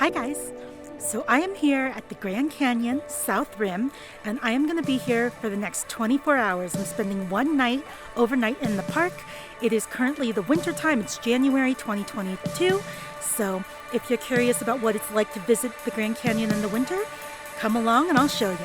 Hi guys! So I am here at the Grand Canyon South Rim, and I am going to be here for the next 24 hours. I'm spending one night overnight in the park. It is currently the winter time. It's January 2022. So if you're curious about what it's like to visit the Grand Canyon in the winter, come along and I'll show you.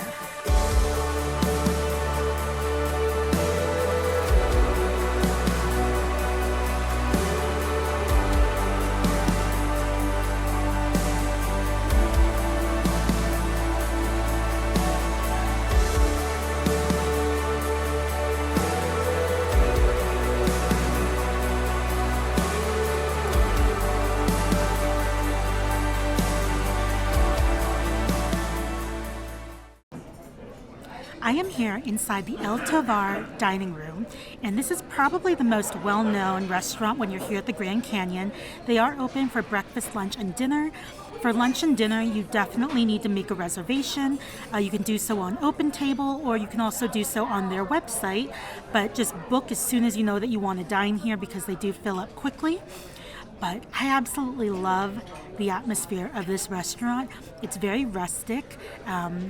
I am here inside the Tovar dining room, and this is probably the most well-known restaurant when you're here at the Grand Canyon. They are open for breakfast, lunch, and dinner. For lunch and dinner, you definitely need to make a reservation. You can do so on OpenTable, or you can also do so on their website, but just book as soon as you know that you want to dine here because they do fill up quickly. But I absolutely love the atmosphere of this restaurant. It's very rustic, and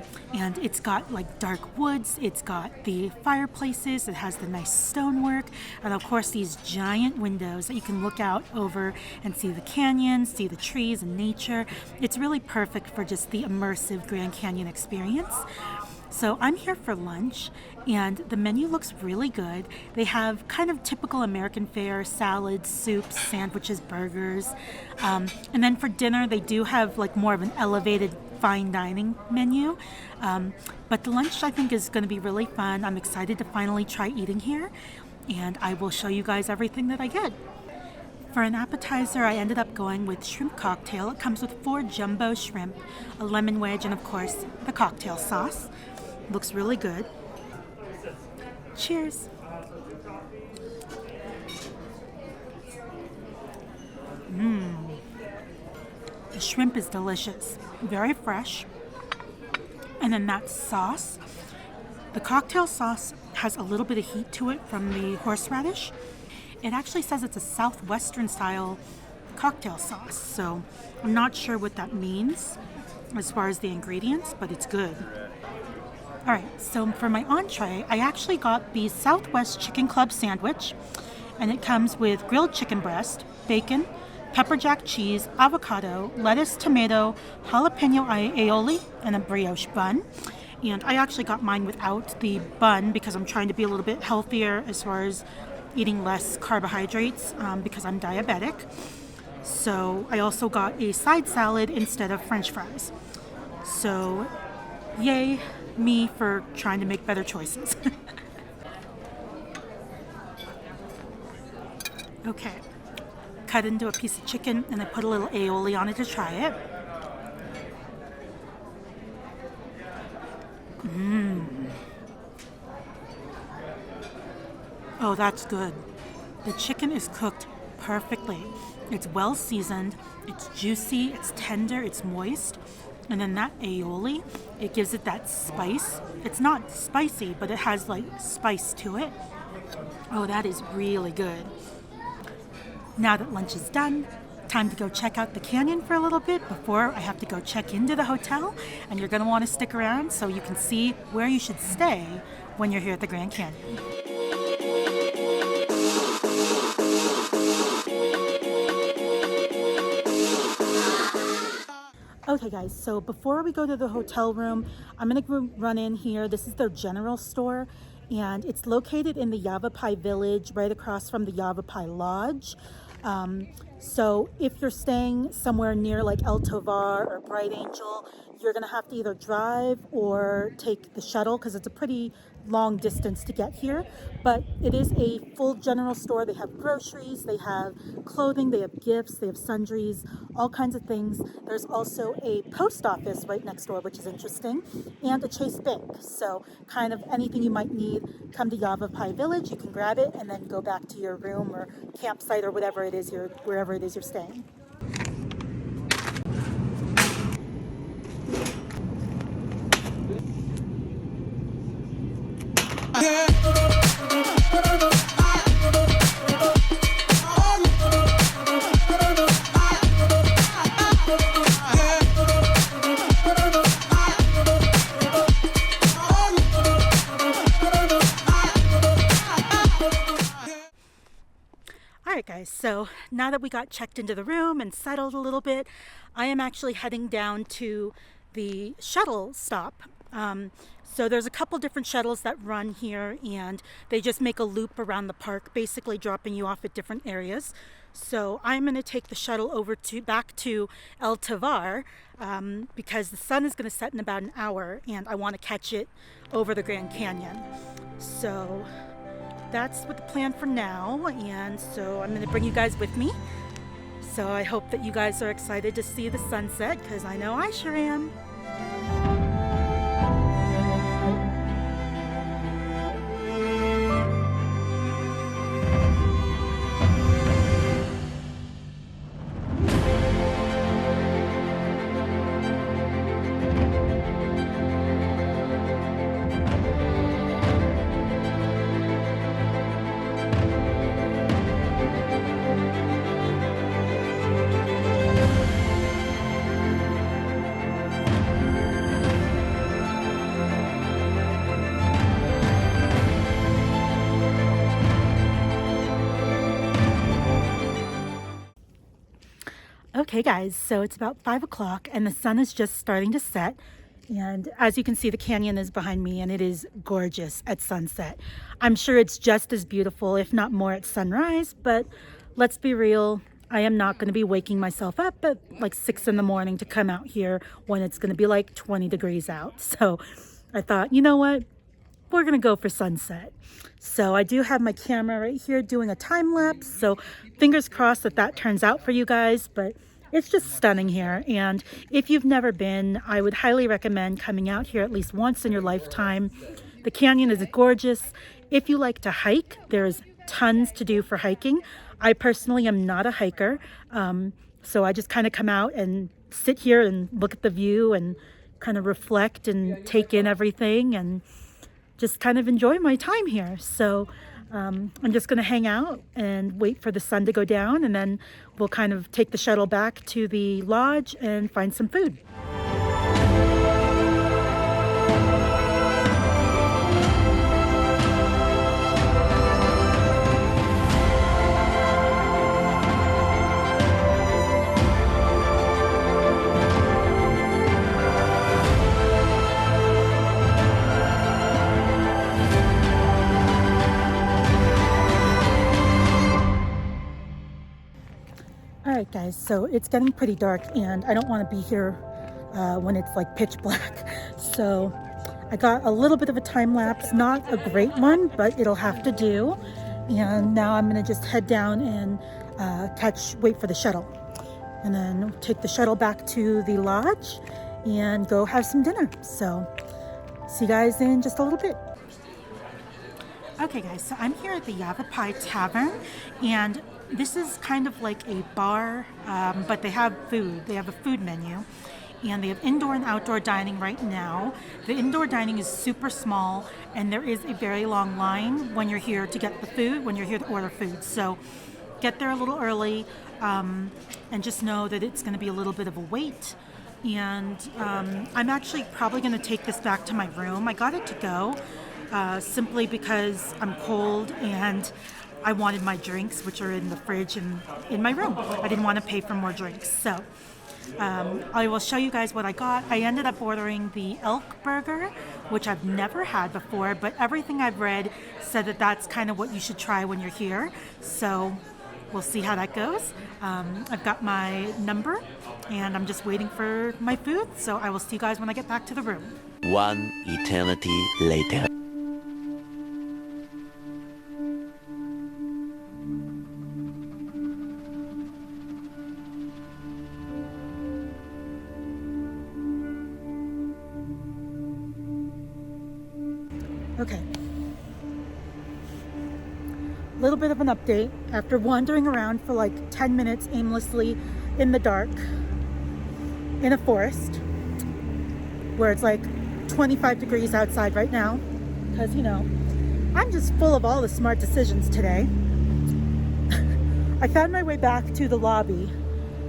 it's got like dark woods, it's got the fireplaces, it has the nice stonework, and of course these giant windows that you can look out over and see the canyon, see the trees and nature. It's really perfect for just the immersive Grand Canyon experience. So I'm here for lunch, and the menu looks really good. They have kind of typical American fare: salads, soups, sandwiches, burgers. And then for dinner, they do have like more of an elevated fine dining menu. But the lunch, I think, is going to be really fun. I'm excited to finally try eating here, and I will show you guys everything that I get. For an appetizer, I ended up going with shrimp cocktail. It comes with 4 jumbo shrimp, a lemon wedge, and of course, the cocktail sauce. Looks really good. Cheers. The shrimp is delicious, very fresh. And then that sauce, the cocktail sauce has a little bit of heat to it from the horseradish. It actually says it's a southwestern style cocktail sauce, so I'm not sure what that means as far as the ingredients, but it's good. Alright, so for my entree, I actually got the Southwest Chicken Club sandwich, and it comes with grilled chicken breast, bacon, pepper jack cheese, avocado, lettuce, tomato, jalapeno aioli, and a brioche bun. And I actually got mine without the bun because I'm trying to be a little bit healthier as far as eating less carbohydrates because I'm diabetic. So I also got a side salad instead of French fries. So, yay me for trying to make better choices. Okay, cut into a piece of chicken and I put a little aioli on it to try it. Oh, that's good. The chicken is cooked perfectly. It's well seasoned, it's juicy, it's tender, it's moist. And then that aioli, it gives it that spice. It's not spicy, but it has like spice to it. Oh, that is really good. Now that lunch is done, time to go check out the canyon for a little bit before I have to go check into the hotel. And you're going to want to stick around so you can see where you should stay when you're here at the Grand Canyon. Okay guys, so before we go to the hotel room, I'm going to run in here. This is their general store, and it's located in the Yavapai Village, right across from the Yavapai Lodge. So if you're staying somewhere near like El Tovar or Bright Angel, you're going to have to either drive or take the shuttle because it's a pretty long distance to get here. But it is a full general store. They have groceries, they have clothing, they have gifts, they have sundries, all kinds of things. There's also a post office right next door, which is interesting, and a Chase Bank. So kind of anything you might need, come to Yavapai Village, you can grab it and then go back to your room or campsite or whatever it is wherever it is you're staying. Yeah. So now that we got checked into the room and settled a little bit, I am actually heading down to the shuttle stop. So there's a couple different shuttles that run here, and they just make a loop around the park, basically dropping you off at different areas. So I'm going to take the shuttle over back to El Tovar because the sun is going to set in about an hour, and I want to catch it over the Grand Canyon. So that's what the plan for now, and so I'm going to bring you guys with me. So I hope that you guys are excited to see the sunset, because I know I sure am. Okay guys, so it's about 5 o'clock and the sun is just starting to set, and as you can see, the canyon is behind me and it is gorgeous at sunset. I'm sure it's just as beautiful, if not more, at sunrise, but let's be real, I am not going to be waking myself up at like 6 in the morning to come out here when it's going to be like 20 degrees out. So I thought, you know what, we're going to go for sunset. So I do have my camera right here doing a time lapse, so fingers crossed that that turns out for you guys, but it's just stunning here. And if you've never been, I would highly recommend coming out here at least once in your lifetime. The canyon is gorgeous. If you like to hike, there's tons to do for hiking. I personally am not a hiker, so I just kind of come out and sit here and look at the view and kind of reflect and take in everything and just kind of enjoy my time here. So I'm just going to hang out and wait for the sun to go down, and then we'll kind of take the shuttle back to the lodge and find some food. Alright guys, so it's getting pretty dark and I don't want to be here when it's like pitch black. So I got a little bit of a time lapse, not a great one, but it'll have to do. And now I'm going to just head down and wait for the shuttle. And then take the shuttle back to the lodge and go have some dinner. So see you guys in just a little bit. Okay guys, so I'm here at the Yavapai Tavern, and this is kind of like a bar, but they have food. They have a food menu, and they have indoor and outdoor dining right now. The indoor dining is super small, and there is a very long line when you're here to get the food, when you're here to order food. So get there a little early, and just know that it's going to be a little bit of a wait. And I'm actually probably going to take this back to my room. I got it to go simply because I'm cold and I wanted my drinks, which are in the fridge and in my room. I didn't want to pay for more drinks. So I will show you guys what I got. I ended up ordering the elk burger, which I've never had before, but everything I've read said that that's kind of what you should try when you're here. So we'll see how that goes. I've got my number and I'm just waiting for my food. So I will see you guys when I get back to the room. One eternity later. Okay. A little bit of an update. After wandering around for like 10 minutes aimlessly in the dark in a forest where it's like 25 degrees outside right now, because, you know, I'm just full of all the smart decisions today. I found my way back to the lobby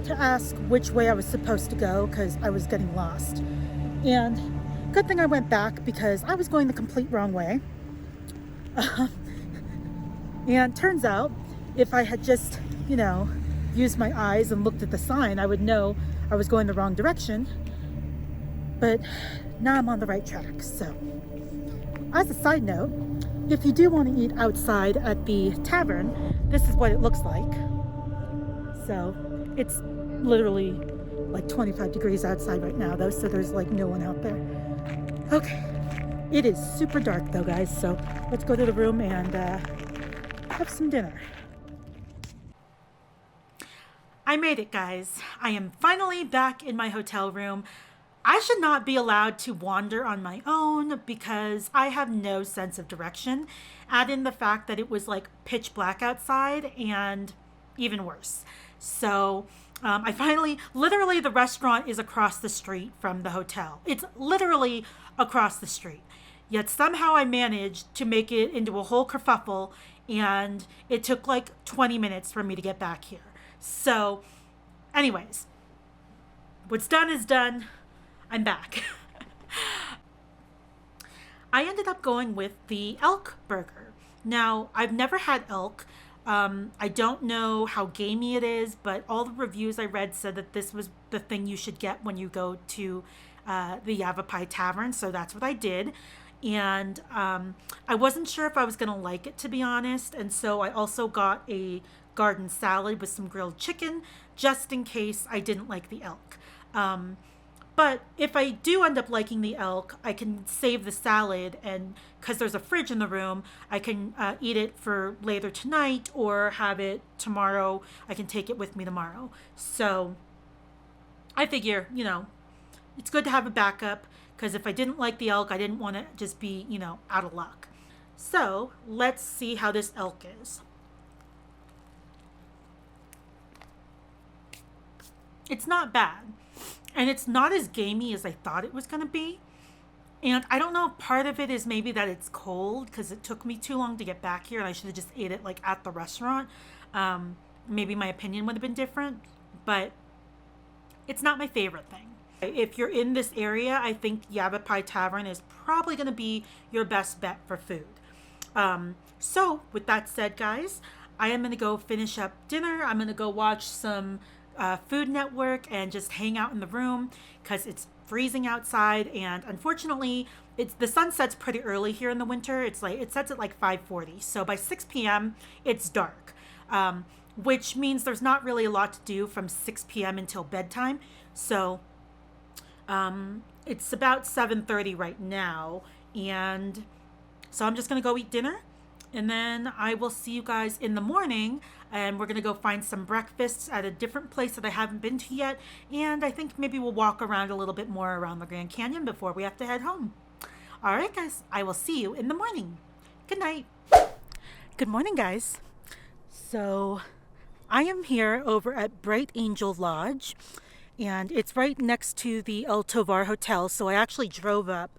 to ask which way I was supposed to go because I was getting lost. And good thing I went back because I was going the complete wrong way. And turns out If I had just, used my eyes and looked at the sign, I would know I was going the wrong direction. But now I'm on the right track. So, as a side note, if you do want to eat outside at the tavern, this is what it looks like. So, it's literally like 25 degrees outside right now though, so there's like no one out there. Okay, it is super dark though, guys, so let's go to the room and have some dinner. I made it, guys. I am finally back in my hotel room. I should not be allowed to wander on my own because I have no sense of direction. Add in the fact that it was like pitch black outside and even worse. So I finally, literally the restaurant is across the street from the hotel. It's literally across the street. Yet somehow I managed to make it into a whole kerfuffle, and it took like 20 minutes for me to get back here. So anyways, what's done is done. I'm back. I ended up going with the elk burger. Now, I've never had elk. I don't know how gamey it is, but all the reviews I read said that this was the thing you should get when you go to the Yavapai Tavern, so that's what I did. And I wasn't sure if I was going to like it, to be honest, and so I also got a garden salad with some grilled chicken, just in case I didn't like the elk. But if I do end up liking the elk, I can save the salad, and because there's a fridge in the room, I can eat it for later tonight or have it tomorrow. I can take it with me tomorrow. So I figure, it's good to have a backup, because if I didn't like the elk, I didn't want to just be, out of luck. So let's see how this elk is. It's not bad. And it's not as gamey as I thought it was going to be. And I don't know, part of it is maybe that it's cold because it took me too long to get back here and I should have just ate it like at the restaurant. Maybe my opinion would have been different, but it's not my favorite thing. If you're in this area, I think Yavapai Tavern is probably going to be your best bet for food. So with that said, guys, I am going to go finish up dinner. I'm going to go watch some Food Network and just hang out in the room because it's freezing outside, and unfortunately the sun sets pretty early here in the winter. It sets at like 5:40, so by 6 p.m. it's dark, which means there's not really a lot to do from 6 p.m. until bedtime. So it's about 7:30 right now, and so I'm just gonna go eat dinner, and then I will see you guys in the morning, and we're going to go find some breakfasts at a different place that I haven't been to yet, and I think maybe we'll walk around a little bit more around the Grand Canyon before we have to head home. All right, guys, I will see you in the morning. Good night. Good morning, guys. So I am here over at Bright Angel Lodge, and it's right next to the El Tovar Hotel, so I actually drove up.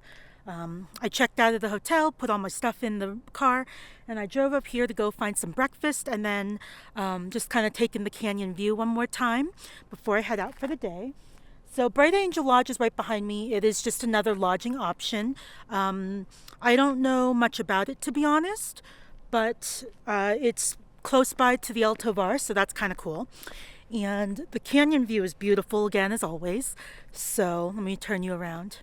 I checked out of the hotel, put all my stuff in the car, and I drove up here to go find some breakfast, and then just kind of taking the canyon view one more time before I head out for the day. So Bright Angel Lodge is right behind me. It is just another lodging option. I don't know much about it, to be honest, but it's close by to the El Tovar, so that's kind of cool. And the canyon view is beautiful again, as always. So let me turn you around.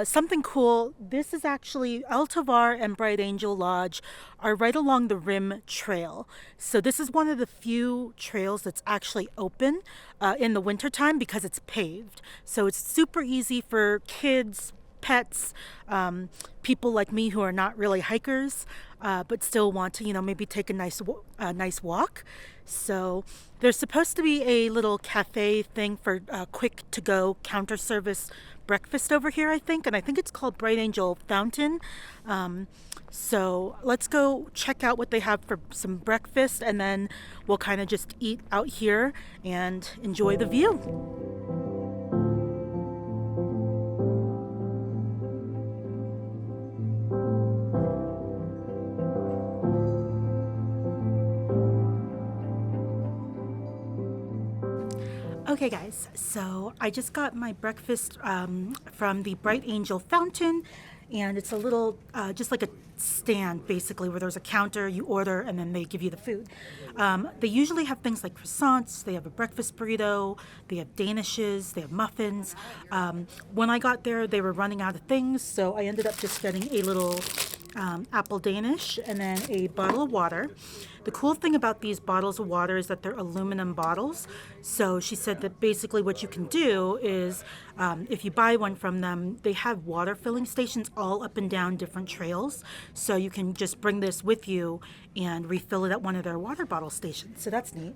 Something cool, this is actually El Tovar and Bright Angel Lodge are right along the Rim Trail. So this is one of the few trails that's actually open in the wintertime because it's paved. So it's super easy for kids, pets, people like me who are not really hikers, but still want to, maybe take a nice walk. So there's supposed to be a little cafe thing for quick to go counter service breakfast over here, I think, and I think it's called Bright Angel Fountain. So let's go check out what they have for some breakfast, and then we'll kind of just eat out here and enjoy the view. Okay guys, so I just got my breakfast from the Bright Angel Fountain, and it's a little, just like a stand basically, where there's a counter, you order, and then they give you the food. They usually have things like croissants, they have a breakfast burrito, they have danishes, they have muffins. When I got there, they were running out of things, so I ended up just getting a little apple Danish and then a bottle of water. The cool thing about these bottles of water is that they're aluminum bottles. So she said that basically what you can do is, if you buy one from them, they have water filling stations all up and down different trails. So you can just bring this with you and refill it at one of their water bottle stations. So that's neat.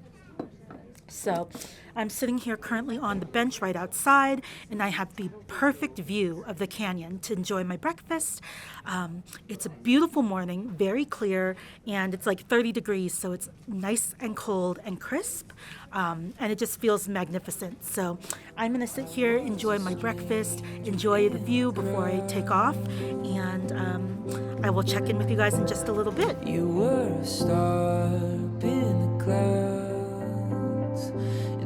So I'm sitting here currently on the bench right outside, and I have the perfect view of the canyon to enjoy my breakfast. It's a beautiful morning, very clear, and it's like 30 degrees, so it's nice and cold and crisp, and it just feels magnificent. So I'm going to sit here, enjoy my breakfast, enjoy the view before I take off, and I will check in with you guys in just a little bit. You were a star up in the clouds.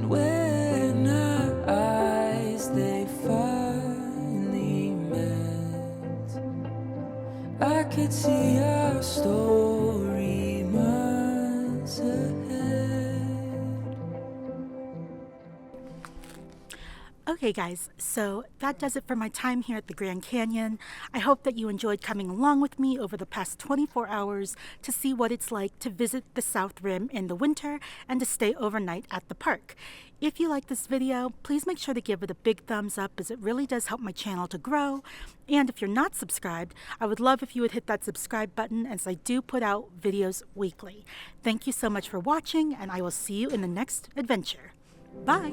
When our eyes they finally met, I could see our story months ahead. Okay guys, so that does it for my time here at the Grand Canyon. I hope that you enjoyed coming along with me over the past 24 hours to see what it's like to visit the South Rim in the winter and to stay overnight at the park. If you like this video, please make sure to give it a big thumbs up, as it really does help my channel to grow. And if you're not subscribed, I would love if you would hit that subscribe button, as I do put out videos weekly. Thank you so much for watching, and I will see you in the next adventure. Bye!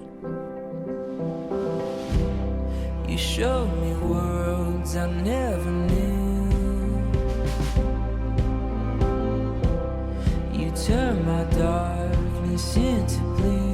You showed me worlds I never knew. You turned my darkness into blue.